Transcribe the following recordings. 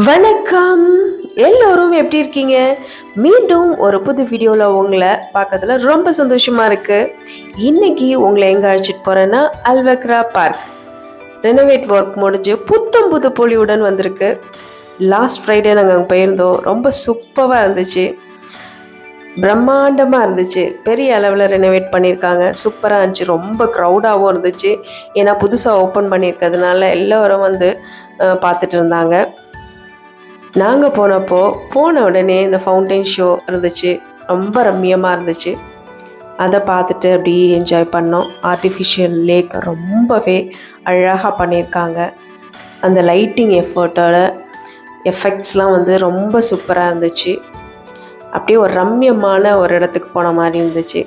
வணக்கம் எல்லோரும் எப்படி இருக்கீங்க? மீண்டும் ஒரு புது வீடியோவில் உங்களை பார்க்கறதுல ரொம்ப சந்தோஷமாக இருக்குது. இன்றைக்கி உங்களை எங்கே அழைச்சிட்டு போகிறேன்னா அல்வக்ரா பார்க். ரெனோவேட் ஒர்க் முடிஞ்சு புத்தம் புது பொலிவுடன் வந்திருக்கு. லாஸ்ட் ஃப்ரைடே நாங்கள் அங்கே போயிருந்தோம். ரொம்ப சூப்பராக இருந்துச்சு, பிரம்மாண்டமாக இருந்துச்சு. பெரிய அளவில் ரெனோவேட் பண்ணியிருக்காங்க, சூப்பராக இருந்துச்சு. ரொம்ப க்ரௌடாகவும் இருந்துச்சு, ஏன்னா புதுசாக ஓப்பன் பண்ணியிருக்கிறதுனால எல்லோரும் வந்து பார்த்துட்டு இருந்தாங்க. நாங்கள் போன உடனே இந்த ஃபவுண்டைன் ஷோ இருந்துச்சு, ரொம்ப ரம்மியமாக இருந்துச்சு. அதை பார்த்துட்டு அப்படியே என்ஜாய் பண்ணோம். ஆர்டிஃபிஷியல் லேக் ரொம்பவே அழகாக பண்ணியிருக்காங்க. அந்த லைட்டிங் எஃபெக்ட்ஸ்லாம் வந்து ரொம்ப சூப்பராக இருந்துச்சு. அப்படியே ஒரு ரம்மியமான ஒரு இடத்துக்கு போன மாதிரி இருந்துச்சு.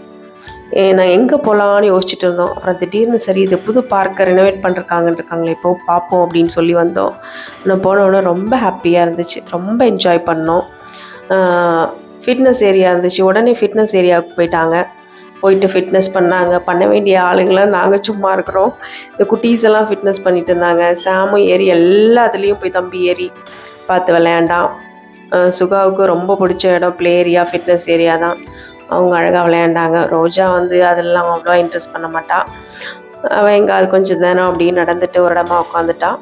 நான் எங்கே போகலான்னு யோசிச்சுட்டு இருந்தோம். அப்புறம் திடீர்னு சரி, இது புது பார்க்கை ரெனோவேட் பண்ணிருக்காங்களே, இப்போ பார்ப்போம் அப்படின்னு சொல்லி வந்தோம். நான் போனோடனே ரொம்ப ஹாப்பியாக இருந்துச்சு, ரொம்ப என்ஜாய் பண்ணோம். ஃபிட்னஸ் ஏரியா இருந்துச்சு, உடனே ஃபிட்னஸ் ஏரியாவுக்கு போயிட்டு ஃபிட்னஸ் பண்ண வேண்டிய ஆளுங்களாம் நாங்கள் சும்மா இருக்கிறோம். இந்த குட்டீஸ் எல்லாம் ஃபிட்னஸ் பண்ணிட்டு இருந்தாங்க. சாமும் ஏறி எல்லாத்துலேயும் போய் தம்பி ஏறி பார்த்து விளையாண்டான். சுகாவுக்கு ரொம்ப பிடிச்ச இடம் ப்ளே ஏரியா, ஃபிட்னஸ் ஏரியா தான். அவங்க அழகாக விளையாண்டாங்க. ரோஜா வந்து அதெல்லாம் அவ்வளோ இன்ட்ரெஸ்ட் பண்ண மாட்டாள். அவன் எங்கே அது கொஞ்சம் நேரம் அப்படி நடந்துட்டு ஒரு இடமா உட்காந்துட்டான்.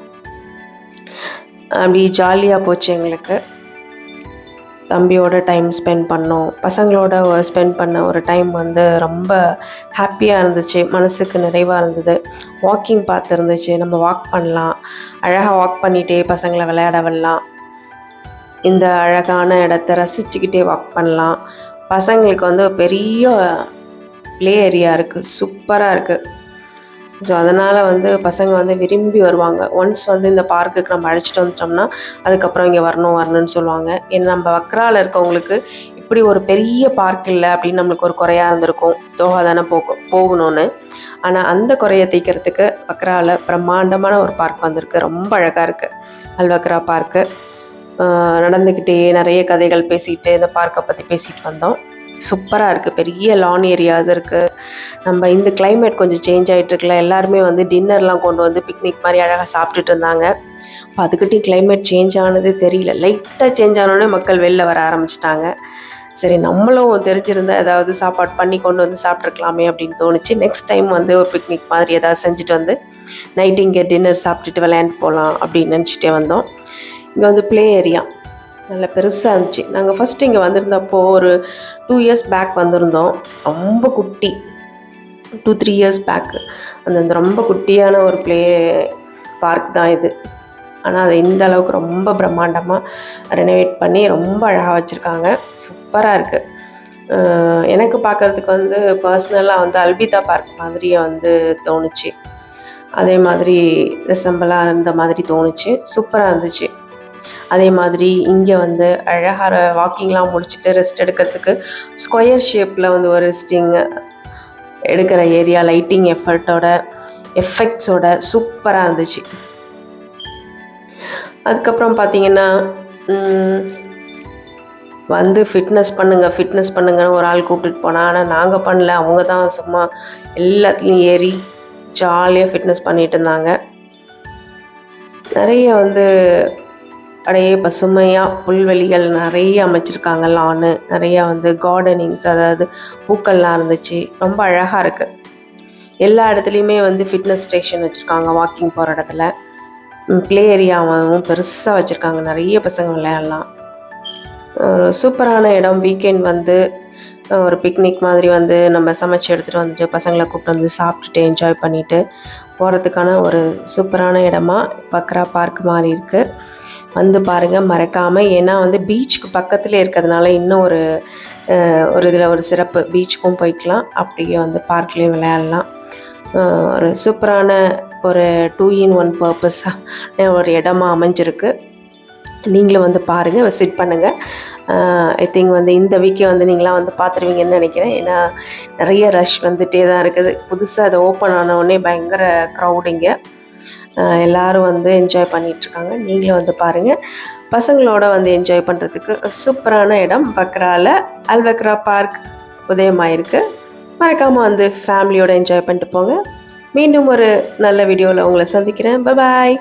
அப்படி ஜாலியாக போச்சு எங்களுக்கு. தம்பியோட டைம் ஸ்பெண்ட் பண்ணோம், பசங்களோட ஸ்பெண்ட் பண்ண ஒரு டைம் வந்து ரொம்ப ஹாப்பியாக இருந்துச்சு, மனசுக்கு நிறைவாக இருந்தது. வாக்கிங் பார்த்து இருந்துச்சு, நம்ம வாக் பண்ணலாம், அழகாக வாக் பண்ணிகிட்டே பசங்களை விளையாட விடலாம். இந்த அழகான இடத்த ரசிச்சுக்கிட்டே வாக் பண்ணலாம். பசங்களுக்கு வந்து பெரிய ப்ளே ஏரியா இருக்குது, சூப்பராக இருக்குது. ஸோ அதனால் வந்து பசங்க வந்து விரும்பி வருவாங்க. ஒன்ஸ் வந்து இந்த பார்க்குக்கு நம்ம அழைச்சிட்டு வந்துட்டோம்னா அதுக்கப்புறம் இங்கே வரணும்னு சொல்லுவாங்க. ஏன்னா நம்ம வக்ராவில் இருக்கவங்களுக்கு இப்படி ஒரு பெரிய பார்க் இல்லை அப்படின்னு நம்மளுக்கு ஒரு குறையாக இருந்திருக்கும், தோகா தானே போகணும்னு. ஆனால் அந்த குறையை தீர்க்கிறதுக்கு வக்ராவில் பிரம்மாண்டமான ஒரு பார்க் வந்திருக்கு, ரொம்ப அழகாக இருக்குது அல்வக்ரா பார்க்கு. நடந்துக்கிட்டே நிறைய கதைகள் பேசிக்கிட்டு இந்த பார்க்கை பற்றி பேசிகிட்டு வந்தோம். சூப்பராக இருக்குது, பெரிய லான் ஏரியாவது இருக்குது. நம்ம இந்த கிளைமேட் கொஞ்சம் சேஞ்ச் ஆகிட்டுருக்குல, எல்லாருமே வந்து டின்னர்லாம் கொண்டு வந்து பிக்னிக் மாதிரி அழகாக சாப்பிட்டுட்டு இருந்தாங்க. இப்போ அதுக்கிட்டையும் கிளைமேட் சேஞ்ச் ஆனது தெரியல, லைட்டாக சேஞ்ச் ஆனோடனே மக்கள் வெளில வர ஆரம்பிச்சிட்டாங்க. சரி, நம்மளும் தெரிஞ்சிருந்தால் ஏதாவது சாப்பாடு பண்ணி கொண்டு வந்து சாப்பிட்ருக்கலாமே அப்படின்னு தோணுச்சு. நெக்ஸ்ட் டைம் வந்து ஒரு பிக்னிக் மாதிரி ஏதாவது செஞ்சுட்டு வந்து நைட்டு இங்கே டின்னர் சாப்பிட்டுட்டு விளையாண்டு போகலாம் அப்படின்னு நினச்சிட்டே வந்தோம். இங்கே வந்து ப்ளே ஏரியா நல்ல பெருசாக இருந்துச்சு. நாங்கள் ஃபஸ்ட்டு இங்கே வந்திருந்தப்போ ஒரு 2 இயர்ஸ் பேக் வந்திருந்தோம். ரொம்ப குட்டி, 2-3 இயர்ஸ் பேக்கு அந்த ரொம்ப குட்டியான ஒரு ப்ளே பார்க் தான் இது. ஆனால் அது இந்த அளவுக்கு ரொம்ப பிரம்மாண்டமாக ரெனோவேட் பண்ணி ரொம்ப அழகாக வச்சுருக்காங்க, சூப்பராக இருக்குது. எனக்கு பார்க்குறதுக்கு வந்து பர்சனலாக வந்து அல்பிதா பார்க் மாதிரியே வந்து தோணுச்சு. அதே மாதிரி ரிசம்பிளாக இருந்த மாதிரி தோணுச்சு, சூப்பராக இருந்துச்சு. அதே மாதிரி இங்கே வந்து அழகாக வாக்கிங்லாம் முடிச்சுட்டு ரெஸ்ட் எடுக்கிறதுக்கு ஸ்கொயர் ஷேப்பில் வந்து ஒரு ரெஸ்டிங் எடுக்கிற ஏரியா, லைட்டிங் எஃபெக்ட்ஸோட சூப்பராக இருந்துச்சு. அதுக்கப்புறம் பார்த்திங்கன்னா வந்து ஃபிட்னஸ் பண்ணுங்கன்னு ஒரு ஆள் கூப்பிட்டுட்டு போனால், ஆனால் நாங்கள் பண்ணல, அவங்க தான் சும்மா எல்லாத்துலேயும் ஏறி ஜாலியாக ஃபிட்னஸ் பண்ணிகிட்டு இருந்தாங்க. நிறைய வந்து அப்படியே பசுமையாக புல்வெளிகள் நிறைய அமைச்சிருக்காங்க, லானு நிறையா வந்து கார்டனிங்ஸ், அதாவது பூக்கள்லாம் இருந்துச்சு, ரொம்ப அழகாக இருக்குது. எல்லா இடத்துலையுமே வந்து ஃபிட்னஸ் ஸ்டேஷன் வச்சுருக்காங்க. வாக்கிங் போகிற இடத்துல ப்ளே ஏரியாவும் பெருசாக வச்சுருக்காங்க, நிறைய பசங்க விளையாடலாம். ஒரு சூப்பரான இடம். வீக்கெண்ட் வந்து ஒரு பிக்னிக் மாதிரி வந்து நம்ம சமைச்சு எடுத்துகிட்டு வந்துட்டு பசங்களை கூப்பிட்டு வந்து சாப்பிட்டுட்டு என்ஜாய் பண்ணிவிட்டு போகிறதுக்கான ஒரு சூப்பரான இடமா வக்ரா பார்க் மாதிரி இருக்குது. வந்து பாருங்கள் மறக்காமல். ஏன்னா வந்து பீச்சுக்கு பக்கத்தில் இருக்கிறதுனால இன்னும் ஒரு இதில் ஒரு சிறப்பு, பீச்சுக்கும் போய்க்கலாம், அப்படியே வந்து பார்க்லேயும் விளையாடலாம். ஒரு சூப்பரான ஒரு 2-in-1 பர்பஸாக ஒரு இடமா அமைஞ்சிருக்கு. நீங்களும் வந்து பாருங்கள், விசிட் பண்ணுங்கள். ஐ திங்க் வந்து இந்த வீக்கே வந்து நீங்களாம் வந்து பார்த்துருவீங்கன்னு நினைக்கிறேன். ஏன்னா நிறைய ரஷ் வந்துகிட்டே தான் இருக்குது. புதுசாக அதை ஓப்பன் ஆனவுடனே பயங்கர க்ரௌடிங்க, எல்லோரும் வந்து என்ஜாய் பண்ணிகிட்ருக்காங்க. நீங்களும் வந்து பாருங்கள். பசங்களோட வந்து என்ஜாய் பண்ணுறதுக்கு சூப்பரான இடம் வக்ராவில் அல்வக்ரா பார்க் உதயமாயிருக்கு. மறக்காமல் வந்து ஃபேமிலியோடு என்ஜாய் பண்ணிட்டு போங்க. மீண்டும் ஒரு நல்ல வீடியோவில் உங்களை சந்திக்கிறேன். பாய்.